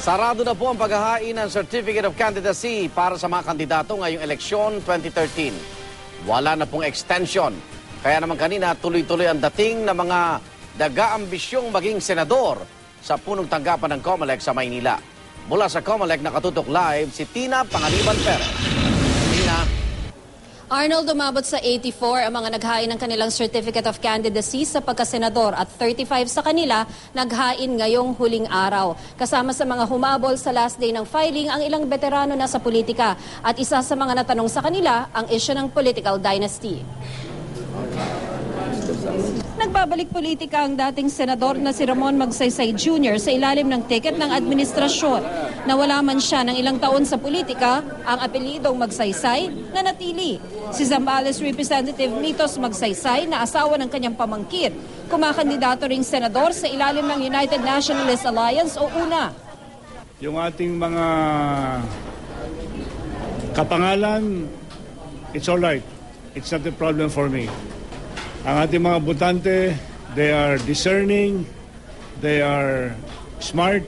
Sarado na po ang paghahain ng Certificate of Candidacy para sa mga kandidato ngayong eleksyon 2013. Wala na pong extension. Kaya naman kanina tuloy-tuloy ang dating ng mga daga-ambisyong maging senador sa punong tanggapan ng COMELEC sa Maynila. Mula sa COMELEC nakatutok live si Tina Pangaliban Perez. Tina. Arnold, umabot sa 84 ang mga naghain ng kanilang Certificate of Candidacy sa pagkasenador at 35 sa kanila naghain ngayong huling araw. Kasama sa mga humabol sa last day ng filing ang ilang veterano na sa politika at isa sa mga natanong sa kanila ang issue ng political dynasty. Nagbabalik politika ang dating senador na si Ramon Magsaysay Jr. sa ilalim ng ticket ng administrasyon. Nawala man siya ng ilang taon sa politika, ang apelidong Magsaysay nanatili. Si Zambales Representative Mitos Magsaysay na asawa ng kanyang pamangkin, kumakandidato ring senador sa ilalim ng United Nationalist Alliance o UNA. Yung ating mga kapangalan, it's all right. It's not a problem for me. Ang ating mga botante, they are discerning, they are smart.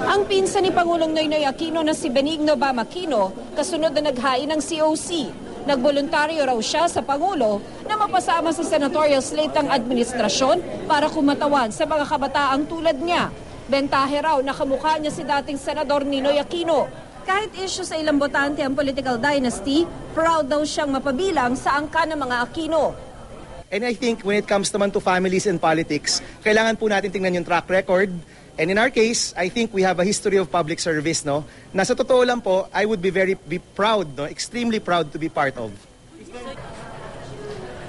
Ang pinsan ni Pangulong Noynoy Aquino na si Benigno Bam Aquino, kasunod na naghain ng COC. Nagboluntaryo raw siya sa Pangulo na mapasama sa senatorial slate ng administrasyon para kumatawan sa mga kabataang tulad niya. Bentahe raw na kamukha niya si dating Senador Ninoy Aquino. Kahit issue sa ilang botante ang political dynasty, proud daw siyang mapabilang sa angka ng mga Aquino. And I think when it comes naman to families and politics, kailangan po natin tingnan yung track record. And in our case, I think we have a history of public service, no? Na sa totoo lang po, I would be proud, no? Extremely proud to be part of.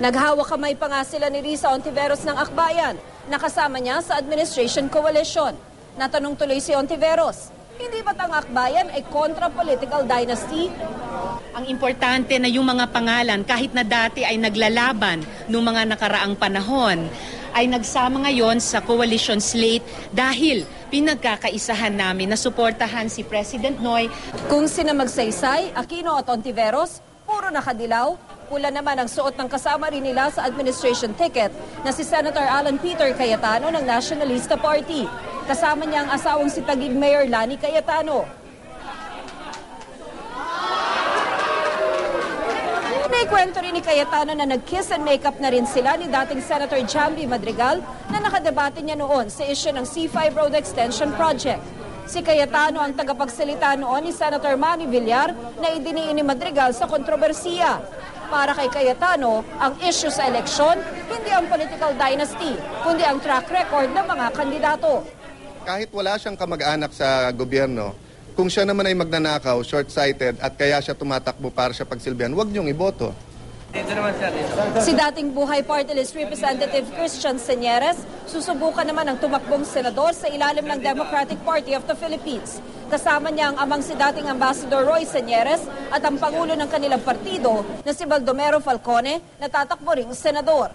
Naghawak kamay pa nga sila ni Risa Ontiveros ng Akbayan, nakasama niya sa administration coalition. Natanong tuloy si Ontiveros, hindi ba't ang Akbayan ay kontra political dynasty? Ang importante na yung mga pangalan, kahit na dati ay naglalaban noong mga nakaraang panahon, ay nagsama ngayon sa coalition slate dahil pinagkakaisahan namin na suportahan si President Noy. Kung sina Magsaysay, Aquino at Ontiveros, puro nakadilaw, pula naman ang suot ng kasama rin nila sa administration ticket na si Senator Alan Peter Cayetano ng Nationalista Party. Kasama niya ang asawang si Taguig Mayor Lani Cayetano. May kwento rin ni Cayetano na nag-kiss and makeup na rin sila ni dating Senator Jambi Madrigal na nakadebate niya noon sa issue ng C5 Road Extension Project. Si Cayetano ang tagapagsalita noon ni Senator Manny Villar na idiniin ni Madrigal sa kontrobersiya. Para kay Cayetano, ang issue sa eleksyon, hindi ang political dynasty, kundi ang track record ng mga kandidato. Kahit wala siyang kamag-anak sa gobyerno, kung siya naman ay magnanakaw, short-sighted at kaya siya tumatakbo para siya pagsilbihan, huwag niyong iboto. Si dating Buhay Party List Representative Christian Señeres, susubukan naman ang tumakbong senador sa ilalim ng Democratic Party of the Philippines. Kasama niya ang amang si dating Ambassador Roy Señeres at ang pangulo ng kanilang partido na si Baldomero Falcone na tatakbo ring senador.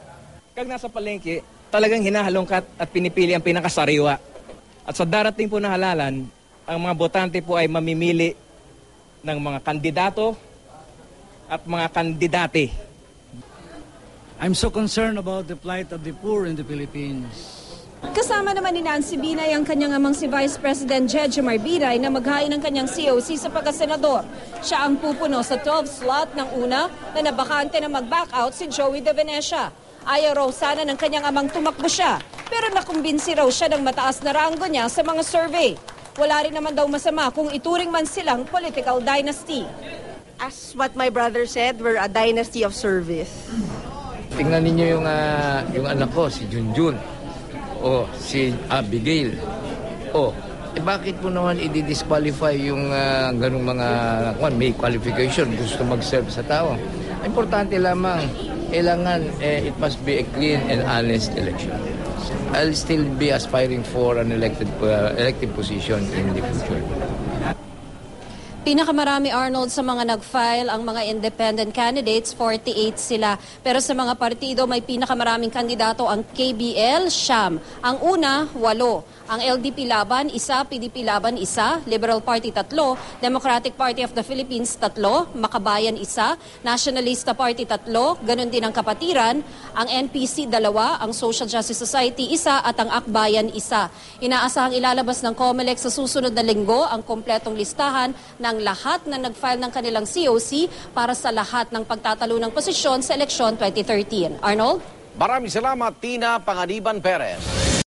Pag nasa palengke, talagang hinahalongkat at pinipili ang pinakasariwa. At sa darating po na halalan, ang mga botante po ay mamimili ng mga kandidato at mga kandidate. I'm so concerned about the plight of the poor in the Philippines. Kasama naman ni Nancy Binay ang kanyang amang si Vice President Jejomar Binay na maghain ng kanyang COC sa pagkasenador. Siya ang pupuno sa 12 slot ng una na nabakante na mag-back out si Joey De Venecia. Ayaw raw sana ng kanyang amang tumakbo siya, pero nakumbinsi raw siya ng mataas na ranggo niya sa mga survey. Wala rin naman daw masama kung ituring man silang political dynasty. As what my brother said, we're a dynasty of service. Tingnan ninyo yung anak ko, si Junjun, o si Abigail. Bakit po naman i-disqualify yung ganung mga may qualification, gusto mag-serve sa tao? Importante lamang, kailangan it must be a clean and honest election. I'll still be aspiring for an elected position in the future. Pinakamarami, Arnold, sa mga nag-file ang mga independent candidates, 48 sila. Pero sa mga partido, may pinakamaraming kandidato ang KBL, siyam. Ang una, 8. Ang LDP Laban, 1. PDP Laban, 1. Liberal Party, 3. Democratic Party of the Philippines, 3. Makabayan, 1. Nationalista Party, 3. Ganon din ang Kapatiran. Ang NPC, 2. Ang Social Justice Society, 1. At ang Akbayan, 1. Inaasahang ilalabas ng COMELEC sa susunod na linggo ang kompletong listahan ng lahat na nag-file ng kanilang COC para sa lahat ng pagtatalo ng posisyon sa eleksyon 2013. Arnold? Maraming salamat, Tina Panganiban Perez.